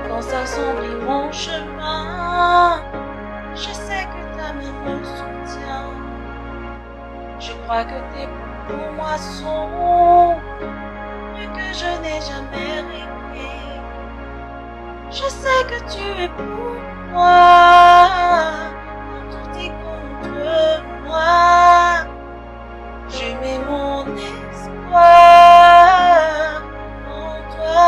Quand s'assombrit mon chemin, je sais que ta main me soutient. Je crois que tes pour moi sont mieux que je n'ai jamais rêvé. Je sais que tu es pour moi, quand tout est contre moi. Je mets mon espoir en toi.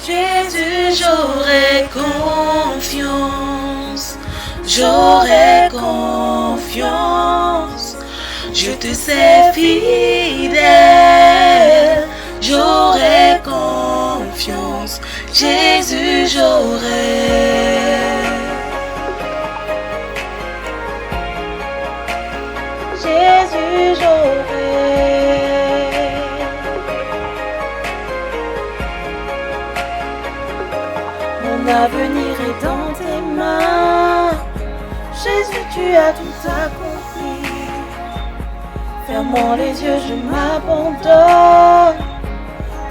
Jésus, j'aurai confiance, j'aurai confiance. Je te sais fidèle, j'aurai confiance. Jésus, j'aurai. Jésus, j'aurai. Mon avenir est dans tes mains. Jésus, tu as tout accompli. Fermant les yeux, je m'abandonne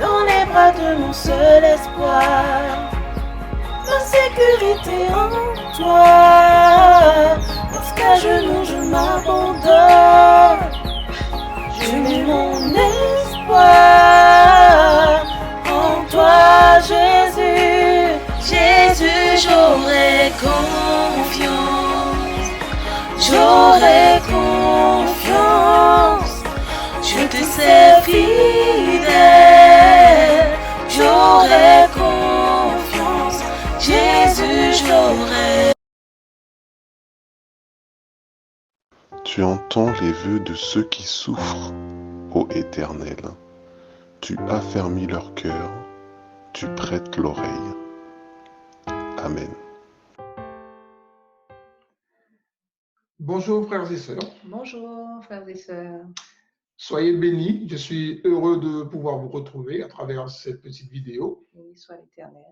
dans les bras de mon seul espoir. Ma sécurité en toi. Lorsqu'à genoux, je m'abandonne. Je mets mon espoir en toi, Jésus. Jésus, j'aurai confiance. J'aurai confiance. Je te sais fidèle. J'aurai confiance. Jésus, j'aurai. Tu entends les vœux de ceux qui souffrent, ô Éternel. Tu affermis leur cœur, tu prêtes l'oreille. Amen. Bonjour frères et sœurs, Bonjour, frères et sœurs. soyez bénis. Je suis heureux de pouvoir vous retrouver à travers cette petite vidéo. Béni soit l'Éternel.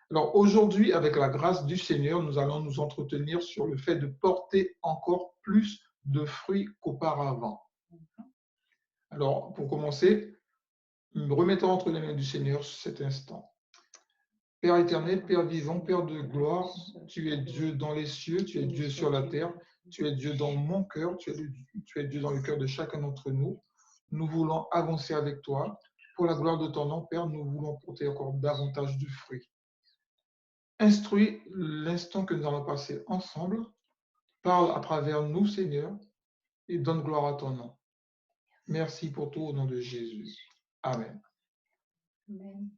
Alors aujourd'hui, avec la grâce du Seigneur, nous allons nous entretenir sur le fait de porter encore plus de fruits qu'auparavant. Alors pour commencer, remettons entre les mains du Seigneur cet instant. Père éternel, Père vivant, Père de gloire, tu es Dieu dans les cieux, tu es Dieu sur la terre, tu es Dieu dans mon cœur, tu es Dieu dans le cœur de chacun d'entre nous. Nous voulons avancer avec toi. Pour la gloire de ton nom, Père, nous voulons porter encore davantage de fruits. Instruis l'instant que nous allons passer ensemble. Parle à travers nous, Seigneur, et donne gloire à ton nom. Merci pour tout au nom de Jésus. Amen. Amen.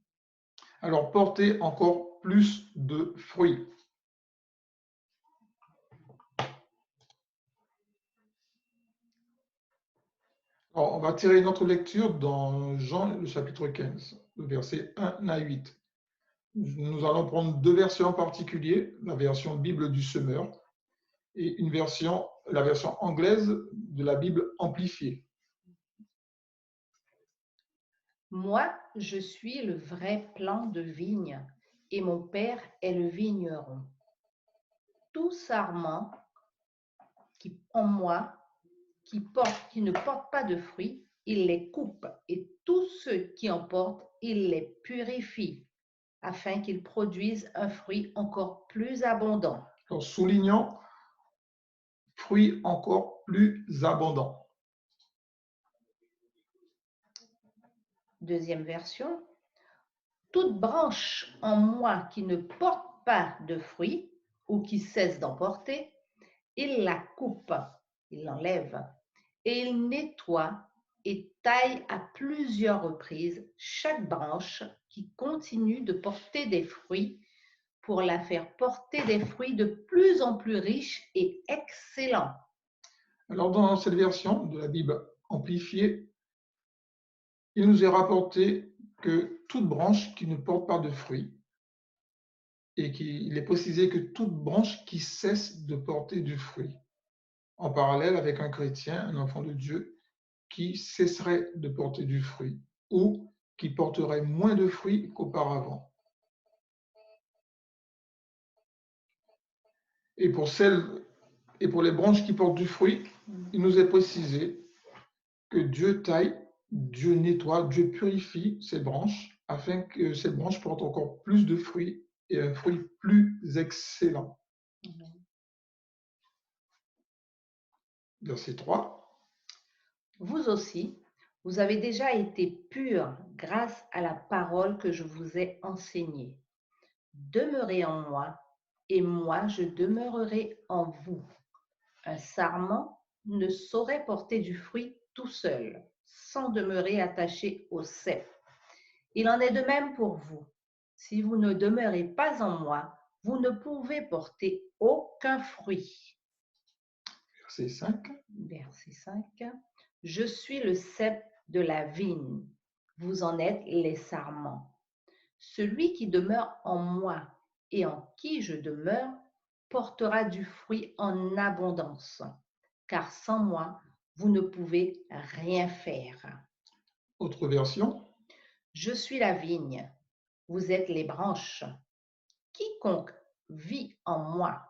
Alors, portez encore plus de fruits. Alors, on va tirer notre lecture dans Jean, le chapitre 15, le verset 1 à 8. Nous allons prendre deux versions en particulier, la version Bible du Semeur et la version anglaise de la Bible amplifiée. Moi, je suis le vrai plant de vigne et mon Père est le vigneron. Tout sarment qui en moi, qui ne porte pas de fruits, il les coupe et tous ceux qui en portent, il les purifie afin qu'ils produisent un fruit encore plus abondant. En soulignant fruits encore plus abondants. Deuxième version. Toute branche en moi qui ne porte pas de fruits ou qui cesse d'en porter, il la coupe, il l'enlève et il nettoie et taille à plusieurs reprises chaque branche qui continue de porter des fruits pour la faire porter des fruits de plus en plus riches et excellents. Alors, dans cette version de la Bible amplifiée, il nous est rapporté que toute branche qui ne porte pas de fruits, et qu'il est précisé que toute branche qui cesse de porter du fruit. en parallèle avec un chrétien, un enfant de Dieu, qui cesserait de porter du fruit ou qui porterait moins de fruits qu'auparavant. Et pour les branches qui portent du fruit, il nous est précisé que Dieu taille, Dieu nettoie, Dieu purifie ces branches afin que ces branches portent encore plus de fruits et un fruit plus excellent. Verset 3. Vous aussi, vous avez déjà été purs grâce à la parole que je vous ai enseignée. Demeurez en moi, et moi je demeurerai en vous. Un sarment ne saurait porter du fruit tout seul, sans demeurer attaché au cep. Il en est de même pour vous. Si vous ne demeurez pas en moi, vous ne pouvez porter aucun fruit. Verset 5. Verset 5. Je suis le cep de la vigne, vous en êtes les sarments. Celui qui demeure en moi et en qui je demeure portera du fruit en abondance, car sans moi, vous ne pouvez rien faire. Autre version. Je suis la vigne, vous êtes les branches. Quiconque vit en moi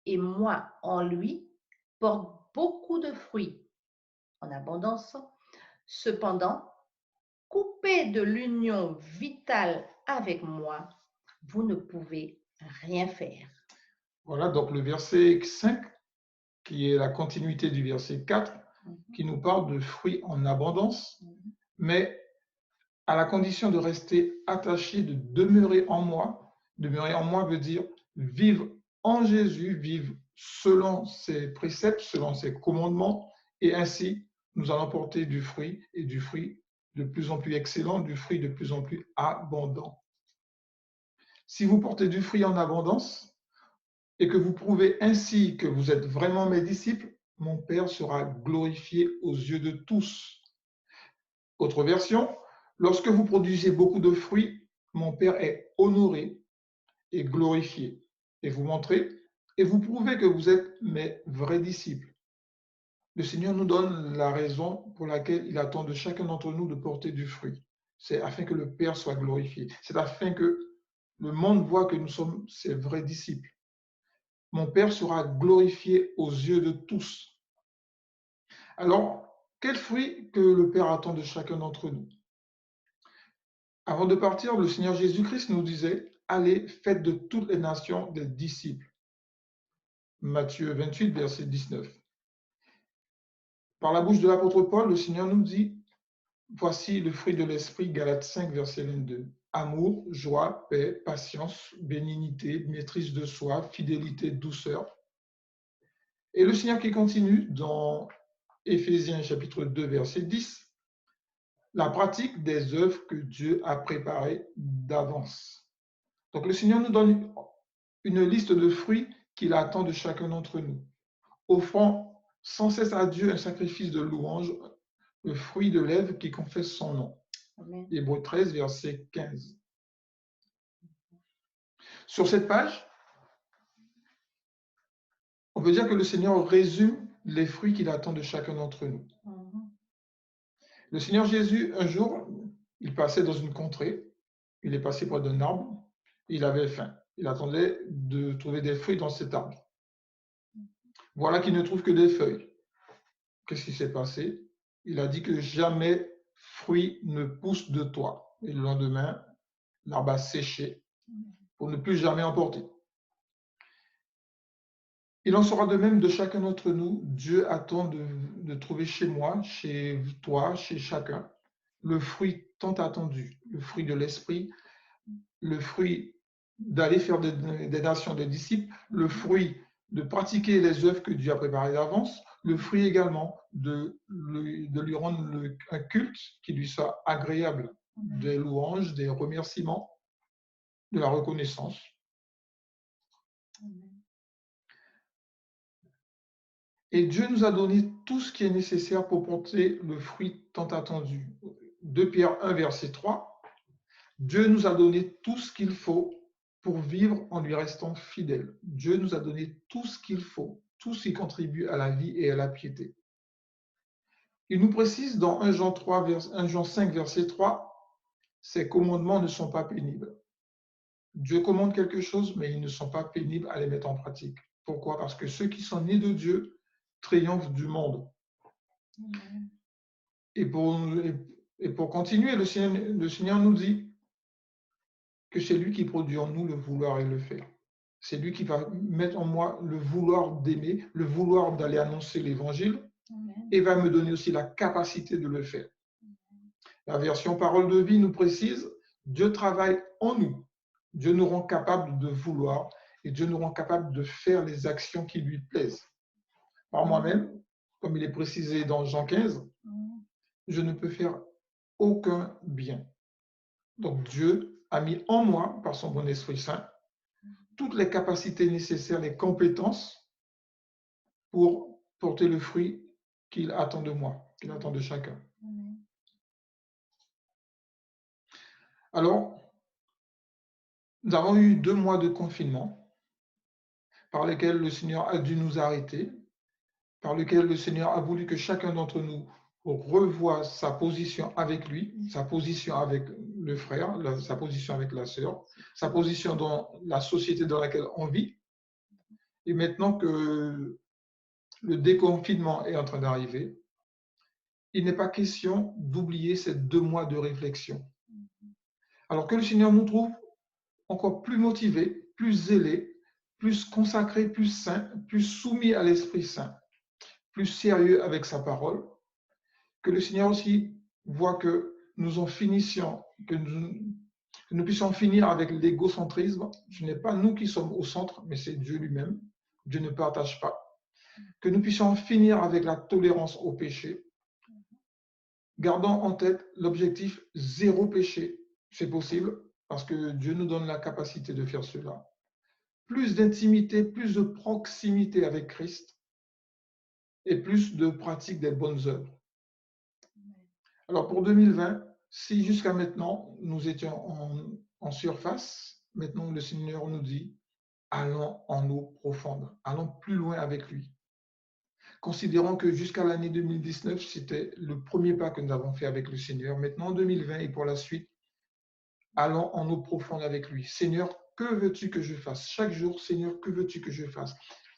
et moi en lui porte beaucoup de fruits en abondance. Cependant, coupé de l'union vitale avec moi, vous ne pouvez rien faire. Voilà, donc le verset 5, qui est la continuité du verset 4, qui nous parle de fruits en abondance, mais à la condition de rester attaché, de demeurer en moi. Demeurer en moi veut dire vivre en Jésus, vivre selon ses préceptes, selon ses commandements, et ainsi nous allons porter du fruit, et du fruit de plus en plus excellent, du fruit de plus en plus abondant. Si vous portez du fruit en abondance et que vous prouvez ainsi que vous êtes vraiment mes disciples, mon Père sera glorifié aux yeux de tous. Autre version, lorsque vous produisez beaucoup de fruits, mon Père est honoré et glorifié. Et vous montrez et vous prouvez que vous êtes mes vrais disciples. Le Seigneur nous donne la raison pour laquelle il attend de chacun d'entre nous de porter du fruit. C'est afin que le Père soit glorifié. C'est afin que le monde voit que nous sommes ses vrais disciples. Mon Père sera glorifié aux yeux de tous. Alors, quel fruit que le Père attend de chacun d'entre nous? Avant de partir, le Seigneur Jésus-Christ nous disait « Allez, faites de toutes les nations des disciples ». Matthieu 28, verset 19. Par la bouche de l'apôtre Paul, le Seigneur nous dit « Voici le fruit de l'esprit », Galates 5, verset 22. Amour, joie, paix, patience, bénignité, maîtrise de soi, fidélité, douceur. Et le Seigneur qui continue dans Éphésiens chapitre 2, verset 10, la pratique des œuvres que Dieu a préparées d'avance. Donc le Seigneur nous donne une liste de fruits qu'il attend de chacun d'entre nous. Offrant sans cesse à Dieu un sacrifice de louange, le fruit de lèvres qui confesse son nom. Amen. Hébreux 13, verset 15. Sur cette page, on peut dire que le Seigneur résume les fruits qu'il attend de chacun d'entre nous. Le Seigneur Jésus, un jour, il passait dans une contrée, il est passé près d'un arbre, il avait faim. Il attendait de trouver des fruits dans cet arbre. Voilà qu'il ne trouve que des feuilles. Qu'est-ce qui s'est passé? Il a dit que jamais fruit ne pousse de toi. Et le lendemain, l'arbre a séché pour ne plus jamais en porter. Il en sera de même de chacun d'entre nous. Dieu attend de trouver chez moi, chez toi, chez chacun, le fruit tant attendu, le fruit de l'esprit, le fruit d'aller faire des nations des disciples, le fruit de pratiquer les œuvres que Dieu a préparées d'avance, le fruit également de lui rendre un culte qui lui soit agréable, des louanges, des remerciements, de la reconnaissance. Et Dieu nous a donné tout ce qui est nécessaire pour porter le fruit tant attendu. 2 Pierre 1, verset 3. Dieu nous a donné tout ce qu'il faut pour vivre en lui restant fidèle. Dieu nous a donné tout ce qu'il faut tout ce qui contribue à la vie et à la piété. Il nous précise dans 1 Jean 5, verset 3, ces commandements ne sont pas pénibles. Dieu commande quelque chose, mais ils ne sont pas pénibles à les mettre en pratique. Pourquoi? Parce que ceux qui sont nés de Dieu triomphent du monde. Et pour continuer, le Seigneur nous dit que c'est lui qui produit en nous le vouloir et le faire. C'est lui qui va mettre en moi le vouloir d'aimer, le vouloir d'aller annoncer l'évangile, et va me donner aussi la capacité de le faire. La version Parole de vie nous précise, Dieu travaille en nous. Dieu nous rend capable de vouloir et Dieu nous rend capable de faire les actions qui lui plaisent. Par moi-même, comme il est précisé dans Jean 15, je ne peux faire aucun bien. Donc Dieu a mis en moi, par son bon Esprit Saint, toutes les capacités nécessaires, les compétences pour porter le fruit qu'il attend de moi, qu'il attend de chacun. Alors, nous avons eu 2 mois de confinement par lesquels le Seigneur a dû nous arrêter, par lesquels le Seigneur a voulu que chacun d'entre nous revoie sa position avec lui, sa position avec le frère, sa position avec la sœur, sa position dans la société dans laquelle on vit. Et maintenant que le déconfinement est en train d'arriver, il n'est pas question d'oublier ces 2 mois de réflexion. Alors que le Seigneur nous trouve encore plus motivés, plus zélés, plus consacrés, plus saints, plus soumis à l'Esprit Saint, plus sérieux avec sa parole, que le Seigneur aussi voit que nous en finissions, que nous puissions finir avec l'égocentrisme. Ce n'est pas nous qui sommes au centre, mais c'est Dieu lui-même. Dieu ne partage pas. Que nous puissions finir avec la tolérance au péché, gardant en tête l'objectif 0 péché. C'est possible parce que Dieu nous donne la capacité de faire cela. Plus d'intimité, plus de proximité avec Christ et plus de pratique des bonnes œuvres. Alors pour 2020, si jusqu'à maintenant nous étions en surface, maintenant le Seigneur nous dit, allons en eau profonde, allons plus loin avec lui. Considérons que jusqu'à l'année 2019, c'était le premier pas que nous avons fait avec le Seigneur. Maintenant, en 2020 et pour la suite, allons en eau profonde avec lui. Seigneur, que veux-tu que je fasse? Chaque jour, Seigneur, que veux-tu que je fasse?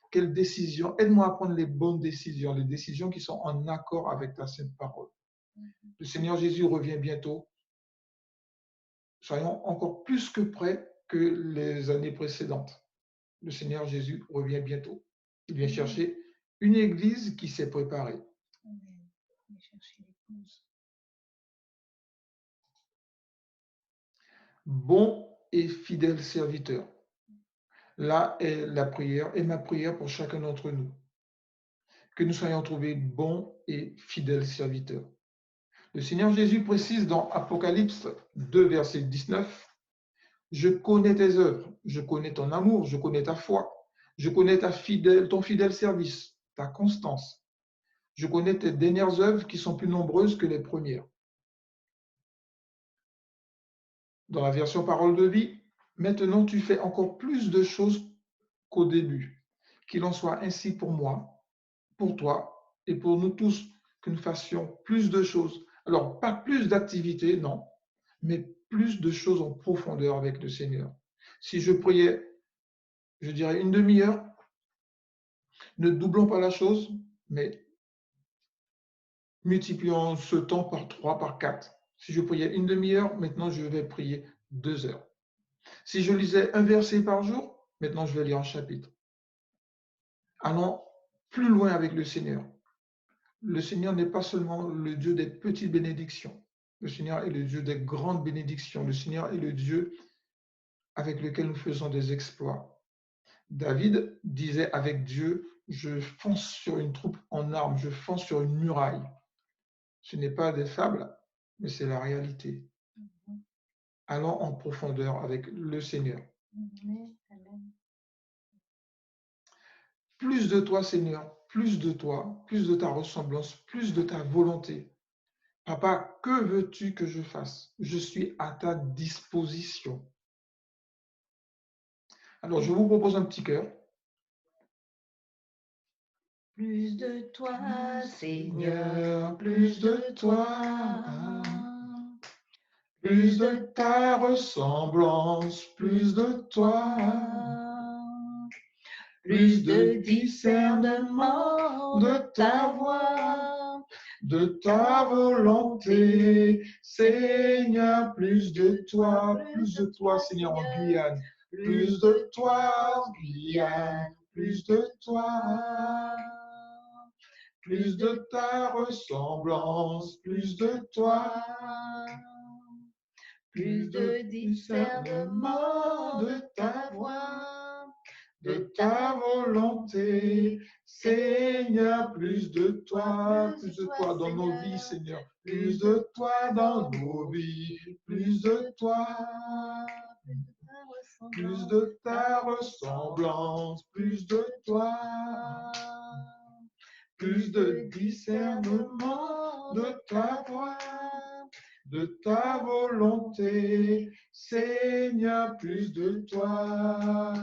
Quelle décision? Aide-moi à prendre les bonnes décisions, les décisions qui sont en accord avec ta sainte parole. Le Seigneur Jésus revient bientôt. Soyons encore plus que prêts que les années précédentes. Le Seigneur Jésus revient bientôt. Il vient chercher une église qui s'est préparée. Bon et fidèle serviteur. Là est la prière et ma prière pour chacun d'entre nous. Que nous soyons trouvés bons et fidèles serviteurs. Le Seigneur Jésus précise dans Apocalypse 2, verset 19, « Je connais tes œuvres, je connais ton amour, je connais ta foi, je connais ton fidèle service, ta constance. Je connais tes dernières œuvres qui sont plus nombreuses que les premières. » Dans la version Parole de vie, « Maintenant tu fais encore plus de choses qu'au début. Qu'il en soit ainsi pour moi, pour toi et pour nous tous, que nous fassions plus de choses. » Alors, pas plus d'activités, non, mais plus de choses en profondeur avec le Seigneur. Si je priais, je dirais une demi-heure, ne doublons pas la chose, mais multiplions ce temps par 3, par 4. Si je priais une demi-heure, maintenant je vais prier 2 heures. Si je lisais un verset par jour, maintenant je vais lire un chapitre. Allons plus loin avec le Seigneur. Le Seigneur n'est pas seulement le Dieu des petites bénédictions. Le Seigneur est le Dieu des grandes bénédictions. Le Seigneur est le Dieu avec lequel nous faisons des exploits. David disait avec Dieu, je fonce sur une troupe en armes, je fonce sur une muraille. Ce n'est pas des fables, mais c'est la réalité. Allons en profondeur avec le Seigneur. Plus de toi, Seigneur, plus de toi, plus de ta ressemblance, plus de ta volonté. Papa, que veux-tu que je fasse? Je suis à ta disposition. Alors, je vous propose un petit cœur. Plus de toi, Seigneur, plus de toi, plus de ta ressemblance, plus de toi, plus de discernement de ta voix, de ta volonté, Seigneur, plus de toi, Seigneur, en Guyane, plus de toi, en Guyane, plus de toi, plus de ta ressemblance, plus de toi, plus de discernement de ta voix, de ta volonté, Seigneur, plus de toi dans nos vies, Seigneur, plus de toi dans nos vies, plus de toi, plus de ta ressemblance, plus de toi, plus de discernement de ta voix, de ta volonté, Seigneur, plus de toi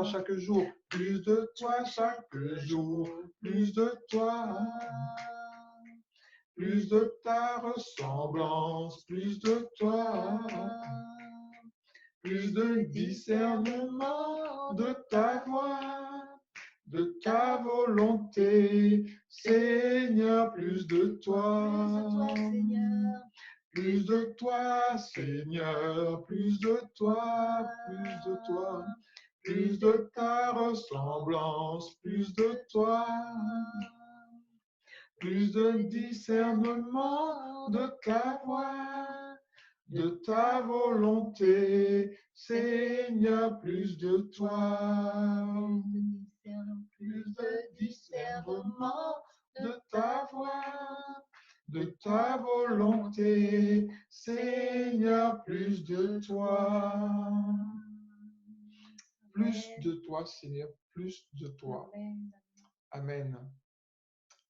chaque jour, plus de toi chaque jour, plus de toi, plus de ta ressemblance, plus de toi, plus de discernement de ta voix, de ta volonté, Seigneur, plus de toi, Seigneur. Plus de toi, Seigneur, plus de toi, plus de toi, plus de ta ressemblance, plus de toi, plus de discernement de ta voix, de ta volonté, Seigneur, plus de toi, plus de discernement de ta voix, de ta volonté, Seigneur, plus de toi. Plus de toi, Seigneur, plus de toi. Amen.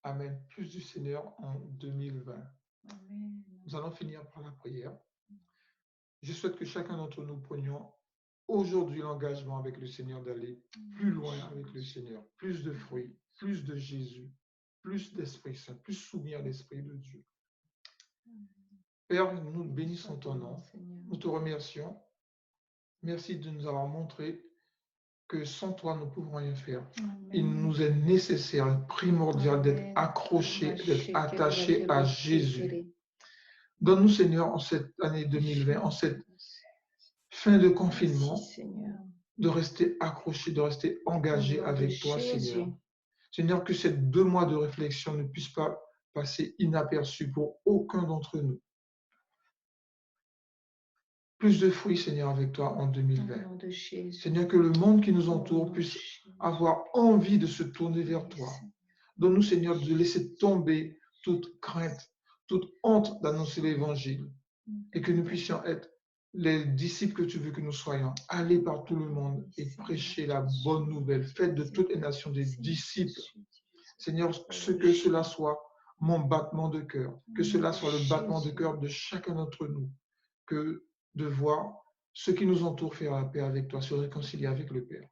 Amen. Plus du Seigneur en 2020. Amen. Nous allons finir par la prière. Je souhaite que chacun d'entre nous prenions aujourd'hui l'engagement avec le Seigneur d'aller plus loin avec le Seigneur. Plus de fruits, plus de Jésus, plus d'Esprit Saint, plus souvenir l'Esprit de Dieu. Père, nous bénissons ton nom. Nous te remercions. Merci de nous avoir montré que sans toi, nous ne pouvons rien faire. Amen. Il nous est nécessaire, primordial d'être accrochés, d'être attachés à Jésus. Donne-nous, Seigneur, en cette année 2020, en cette fin de confinement, de rester accrochés, de rester engagés avec toi, Seigneur. Seigneur, que ces 2 mois de réflexion ne puissent pas passer inaperçus pour aucun d'entre nous. Plus de fruits, Seigneur, avec toi en 2020. Seigneur, que le monde qui nous entoure puisse avoir envie de se tourner vers toi. Donne-nous, Seigneur, de laisser tomber toute crainte, toute honte d'annoncer l'Évangile et que nous puissions être les disciples que tu veux que nous soyons. Aller par tout le monde et prêcher la bonne nouvelle. Faites de toutes les nations des disciples. Seigneur, que cela soit mon battement de cœur, que cela soit le battement de cœur de chacun d'entre nous, que de voir ceux qui nous entourent faire la paix avec toi, se réconcilier avec le Père.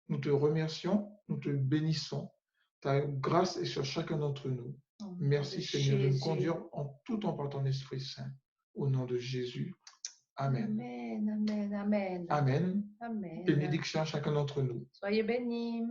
Nous te remercions, nous te bénissons. Ta grâce est sur chacun d'entre nous. Merci Seigneur de nous conduire en tout temps par ton Esprit Saint. Au nom de Jésus. Amen. Amen, amen, amen. Amen. Amen. Bénédiction à chacun d'entre nous. Soyez bénis.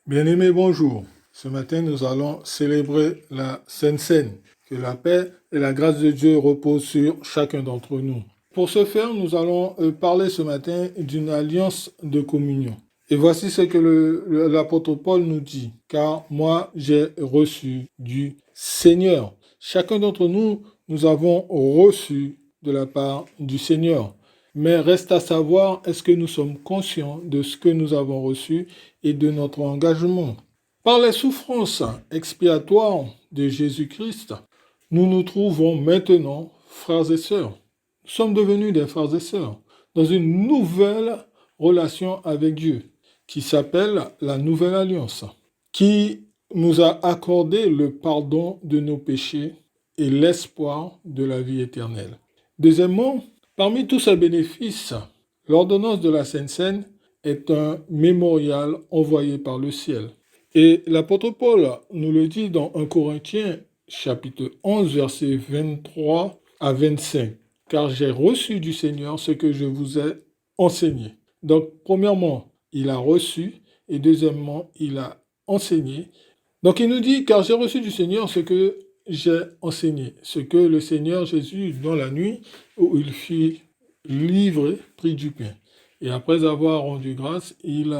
Bien-aimés, bonjour. Ce matin, nous allons célébrer la Sainte Seine. Que la paix et la grâce de Dieu reposent sur chacun d'entre nous. Pour ce faire, nous allons parler ce matin d'une alliance de communion. Et voici ce que l'apôtre Paul nous dit. Car moi, j'ai reçu du Seigneur. Chacun d'entre nous, nous avons reçu de la part du Seigneur. Mais reste à savoir, est-ce que nous sommes conscients de ce que nous avons reçu et de notre engagement? Par les souffrances expiatoires de Jésus-Christ, nous nous trouvons maintenant frères et sœurs. Nous sommes devenus des frères et sœurs dans une nouvelle relation avec Dieu qui s'appelle la Nouvelle Alliance, qui nous a accordé le pardon de nos péchés et l'espoir de la vie éternelle. Deuxièmement, parmi tous ces bénéfices, l'ordonnance de la Sainte Seine est un mémorial envoyé par le ciel. Et l'apôtre Paul nous le dit dans 1 Corinthiens chapitre 11, versets 23 à 25. Car j'ai reçu du Seigneur ce que je vous ai enseigné. Donc, premièrement, il a reçu et deuxièmement, il a enseigné. Donc, il nous dit, car j'ai reçu du Seigneur ce que j'ai enseigné, ce que le Seigneur Jésus, dans la nuit où il fut livré, prit du pain. Et après avoir rendu grâce, il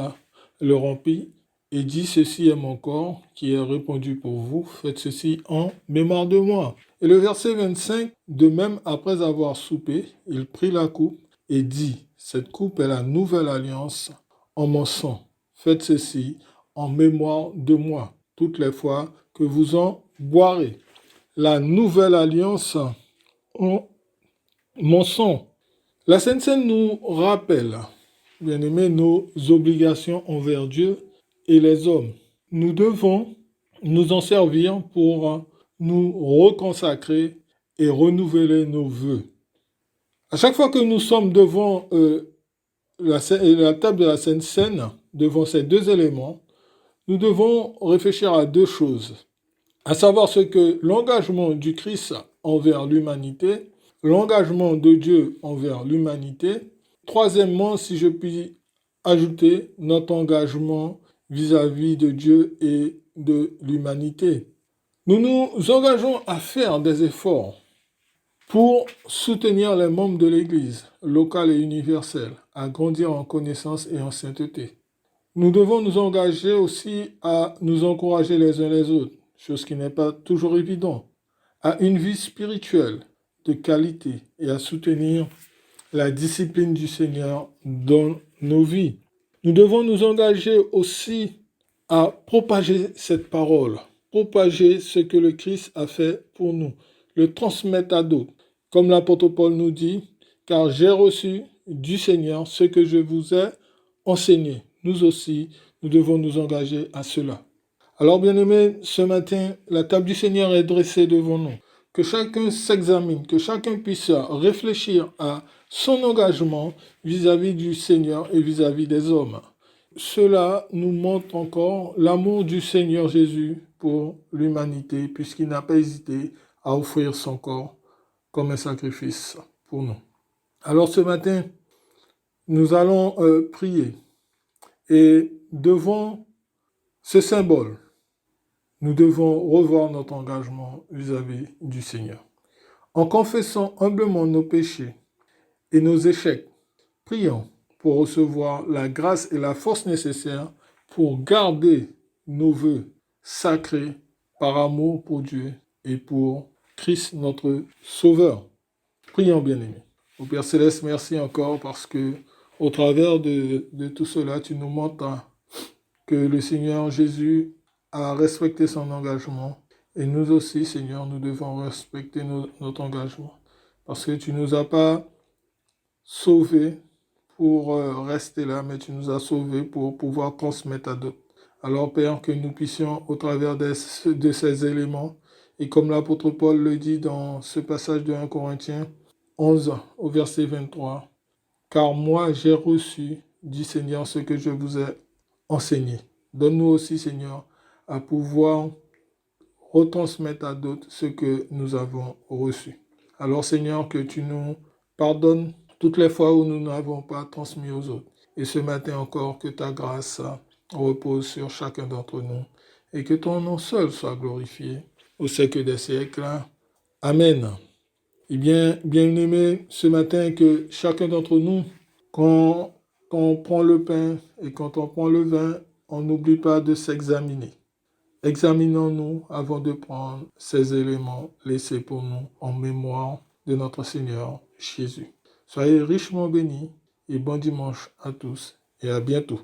le remplit et dit, ceci est mon corps qui est répandu pour vous, faites ceci en mémoire de moi. Et le verset 25, de même, après avoir soupé, il prit la coupe et dit, cette coupe est la nouvelle alliance en mon sang. Faites ceci en mémoire de moi, toutes les fois que vous en boirez. La nouvelle alliance en mon sang. La Sainte Seine nous rappelle, bien aimés, nos obligations envers Dieu et les hommes. Nous devons nous en servir pour nous reconsacrer et renouveler nos vœux. À chaque fois que nous sommes devant la table de la Sainte Seine, devant ces deux éléments, nous devons réfléchir à deux choses, à savoir ce que l'engagement du Christ envers l'humanité, l'engagement de Dieu envers l'humanité. Troisièmement, si je puis ajouter, notre engagement vis-à-vis de Dieu et de l'humanité. Nous nous engageons à faire des efforts pour soutenir les membres de l'Église, locale et universelle, à grandir en connaissance et en sainteté. Nous devons nous engager aussi à nous encourager les uns les autres, chose qui n'est pas toujours évidente, à une vie spirituelle de qualité et à soutenir la discipline du Seigneur dans nos vies. Nous devons nous engager aussi à propager cette parole, propager ce que le Christ a fait pour nous, le transmettre à d'autres. Comme l'apôtre Paul nous dit, car j'ai reçu du Seigneur ce que je vous ai enseigné. Nous aussi, nous devons nous engager à cela. Alors, bien-aimés, ce matin, la table du Seigneur est dressée devant nous. Que chacun s'examine, que chacun puisse réfléchir à son engagement vis-à-vis du Seigneur et vis-à-vis des hommes. Cela nous montre encore l'amour du Seigneur Jésus pour l'humanité, puisqu'il n'a pas hésité à offrir son corps comme un sacrifice pour nous. Alors ce matin, nous allons prier. Et devant ce symbole, nous devons revoir notre engagement vis-à-vis du Seigneur. En confessant humblement nos péchés et nos échecs, prions pour recevoir la grâce et la force nécessaires pour garder nos vœux sacrés par amour pour Dieu et pour Christ notre Sauveur. Prions, bien-aimés. Au Père Céleste, merci encore parce que au travers de tout cela, tu nous montres que le Seigneur Jésus a respecté son engagement. Et nous aussi, Seigneur, nous devons respecter notre engagement. Parce que tu ne nous as pas sauvés pour rester là, mais tu nous as sauvés pour pouvoir transmettre à d'autres. Alors, Père, que nous puissions, au travers de ces éléments, et comme l'apôtre Paul le dit dans ce passage de 1 Corinthiens 11 au verset 23, « Car moi j'ai reçu du Seigneur ce que je vous ai enseigné. » Donne-nous aussi, Seigneur, à pouvoir retransmettre à d'autres ce que nous avons reçu. Alors, Seigneur, que tu nous pardonnes toutes les fois où nous n'avons pas transmis aux autres. Et ce matin encore, que ta grâce repose sur chacun d'entre nous et que ton nom seul soit glorifié au siècle des siècles. Amen. Eh bien, bien-aimés, ce matin, que chacun d'entre nous, quand quand on prend le pain et quand on prend le vin, on n'oublie pas de s'examiner. Examinons-nous avant de prendre ces éléments laissés pour nous en mémoire de notre Seigneur Jésus. Soyez richement bénis et bon dimanche à tous et à bientôt.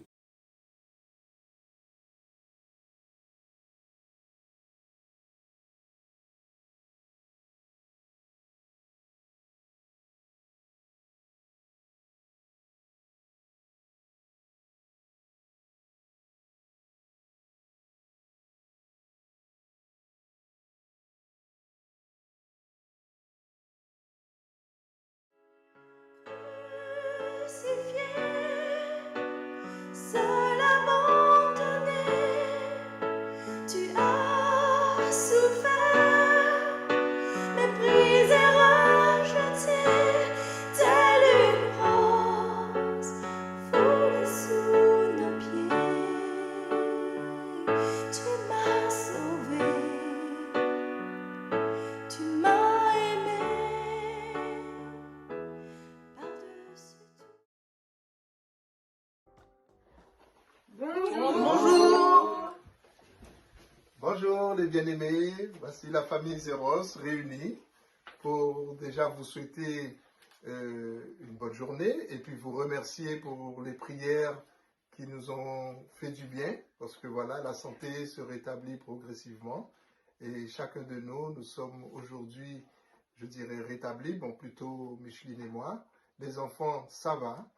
Seul abandonné, tu as souffert, méprisé, rejeté, telle une rose foulée sous nos pieds. Tu m'as sauvé, tu m'as aimé par-dessus tout. Bonjour. Bonjour les bien-aimés, voici la famille Zéros réunie pour déjà vous souhaiter une bonne journée et puis vous remercier pour les prières qui nous ont fait du bien parce que voilà, la santé se rétablit progressivement et chacun de nous sommes aujourd'hui, je dirais, rétablis, bon plutôt Micheline et moi. Les enfants, ça va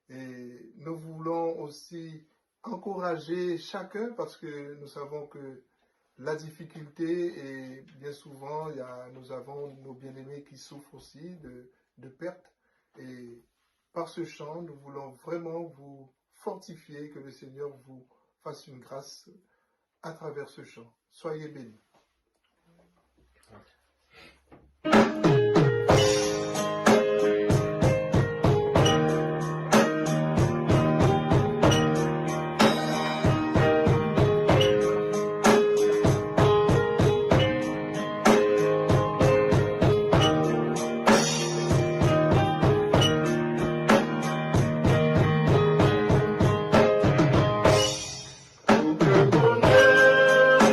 et nous voulons aussi encourager chacun parce que nous savons que la difficulté et bien souvent nous avons nos bien-aimés qui souffrent aussi de pertes et par ce chant nous voulons vraiment vous fortifier, que le Seigneur vous fasse une grâce à travers ce chant. Soyez bénis. Pour que ton œuvre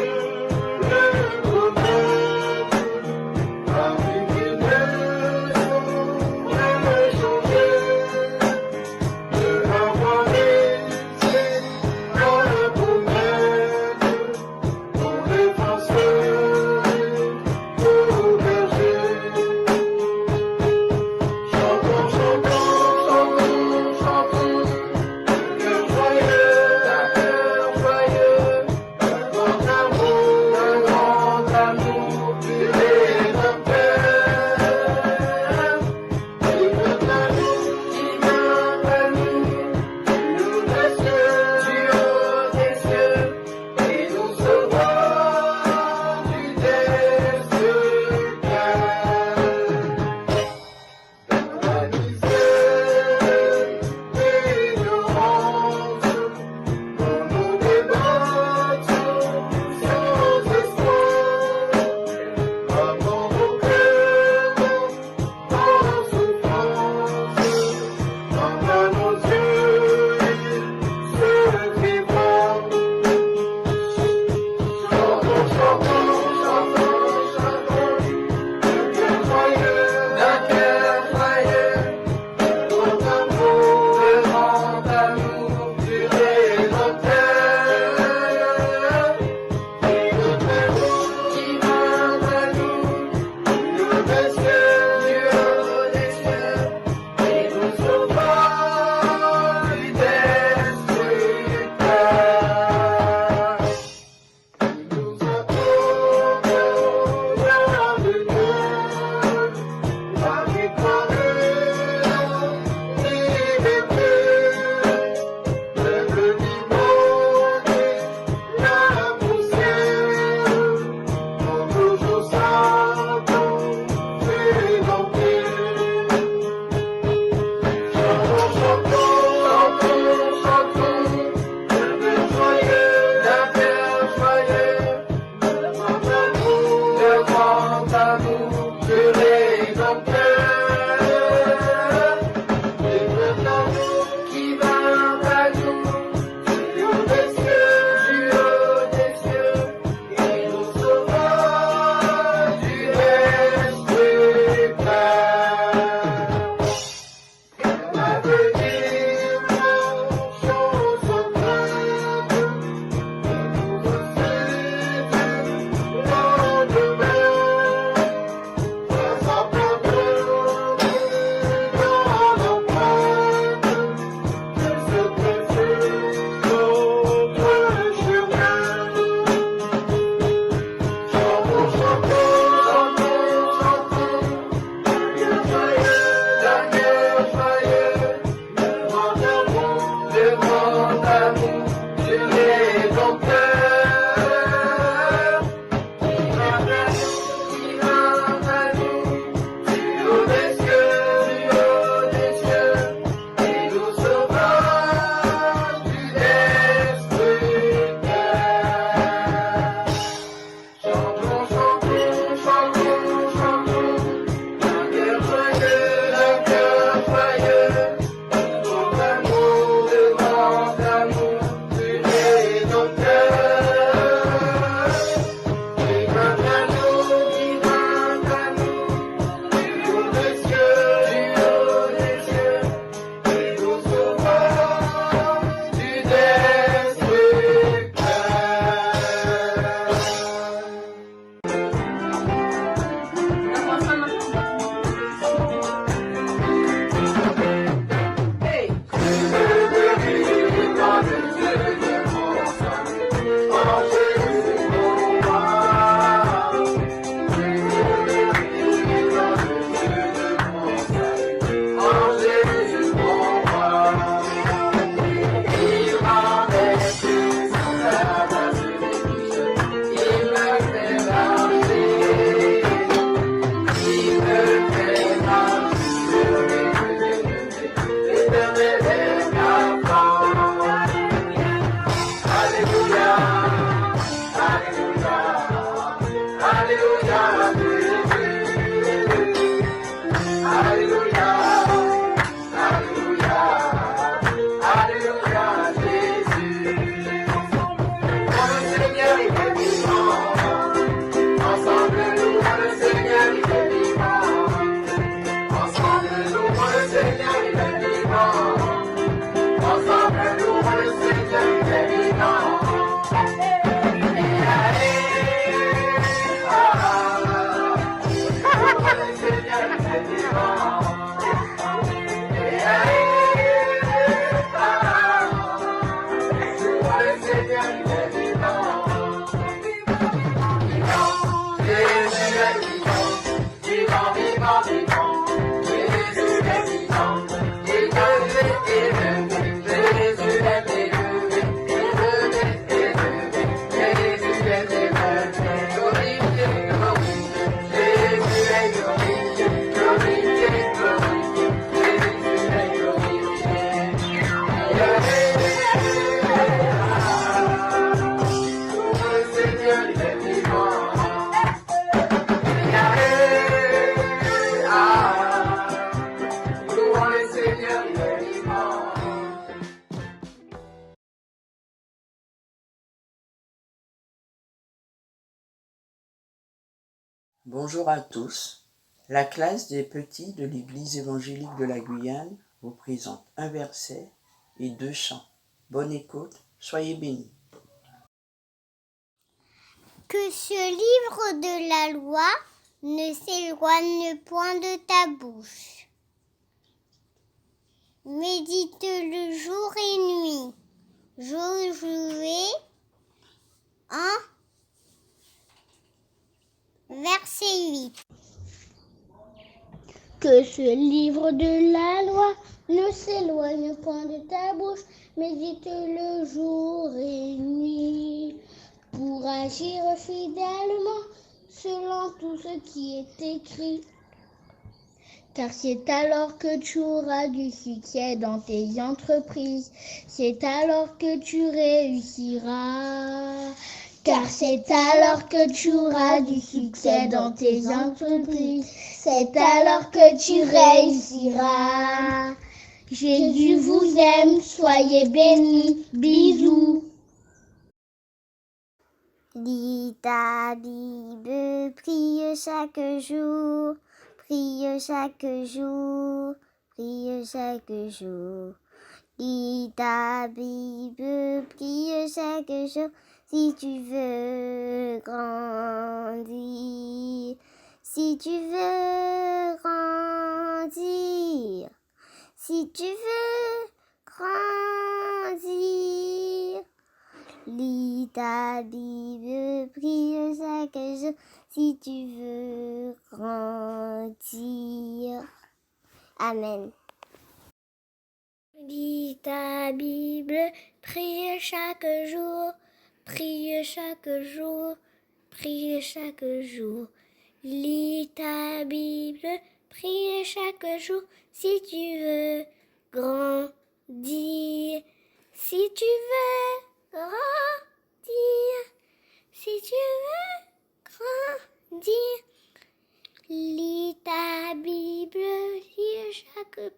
Bonjour à tous. La classe des petits de l'Église évangélique de la Guyane vous présente un verset et 2 chants. Bonne écoute, soyez bénis. Que ce livre de la loi ne s'éloigne point de ta bouche. Médite-le jour et nuit. Josué 1, verset 8. Que ce livre de la loi ne s'éloigne point de ta bouche. Médite-le jour et nuit. Pour agir fidèlement selon tout ce qui est écrit. Car c'est alors que tu auras du succès dans tes entreprises. C'est alors que tu réussiras. Car c'est alors que tu auras du succès dans tes entreprises. C'est alors que tu réussiras. Jésus vous aime, soyez bénis. Bisous. Lis ta Bible, prie chaque jour, prie chaque jour, prie chaque jour. Lis ta Bible, prie chaque jour, si tu veux grandir, si tu veux grandir, si tu veux grandir. Lis ta Bible, prie chaque jour, si tu veux grandir. Amen. Lis ta Bible, prie chaque jour, prie chaque jour, prie chaque jour. Lis ta Bible, prie chaque jour, si tu veux grandir, si tu veux grandir, si tu veux grandir. Lis ta Bible,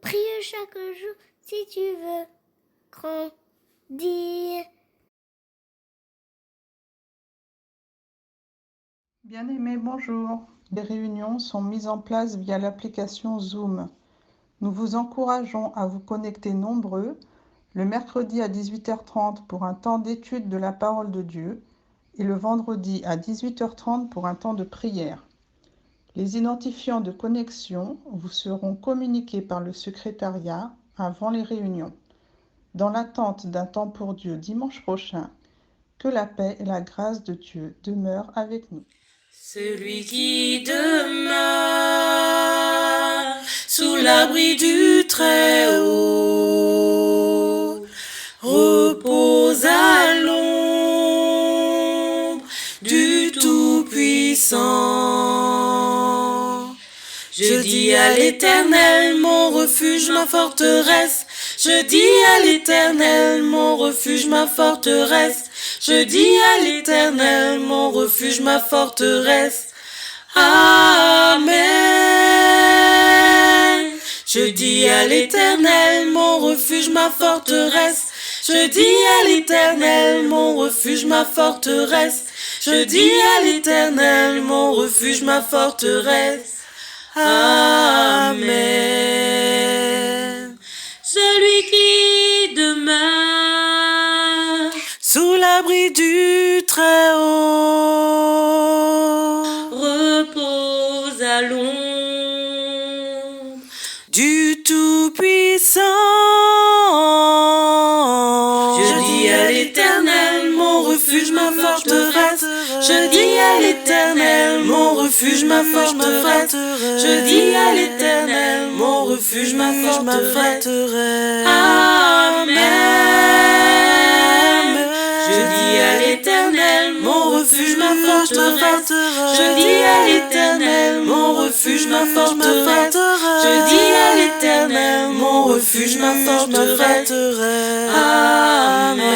prie chaque jour, si tu veux grandir. Bien-aimés, bonjour. Les réunions sont mises en place via l'application Zoom. Nous vous encourageons à vous connecter nombreux le mercredi à 18h30 pour un temps d'étude de la parole de Dieu et le vendredi à 18h30 pour un temps de prière. Les identifiants de connexion vous seront communiqués par le secrétariat avant les réunions. Dans l'attente d'un temps pour Dieu dimanche prochain, que la paix et la grâce de Dieu demeurent avec nous. Celui qui demeure sous l'abri du Très-Haut repose à l'ombre du Tout-Puissant. Je dis à l'Éternel, mon refuge, ma forteresse. Je dis à l'Éternel, mon refuge, ma forteresse. Je dis à l'Éternel, mon refuge, ma forteresse. Amen. Je dis à l'Éternel, mon refuge, ma forteresse. Je dis à l'Éternel, mon refuge, ma forteresse. Je dis à l'Éternel, mon refuge, ma forteresse. Amen. Celui qui demeure sous l'abri du Très-Haut repose à l'ombre du Tout-Puissant. Je dis à l'Éternel, mon refuge, ma forteresse. Je dis à l'Éternel, mon refuge, ma forteresse. Je dis à l'Éternel, mon refuge, ma forteresse. Amen. Je dis à l'Éternel, mon refuge, ma forteresse. Je dis à l'Éternel, mon refuge, ma forteresse. Je dis à l'Éternel, mon refuge, ma forteresse. Amen.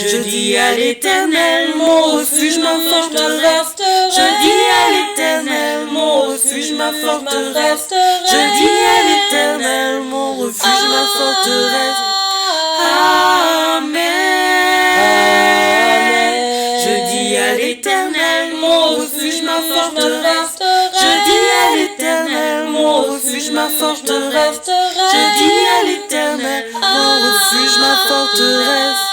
Je dis à l'Éternel, mon refuge, ma forteresse. Je dis à l'Éternel, mon refuge, ma forteresse. Je dis à l'Éternel, mon refuge, ma forteresse. Amen. Je dis à l'Éternel, mon forteresse. Je dis à l'Éternel, mon refuge, ma forteresse. Je dis à l'Éternel, mon refuge, ma forteresse.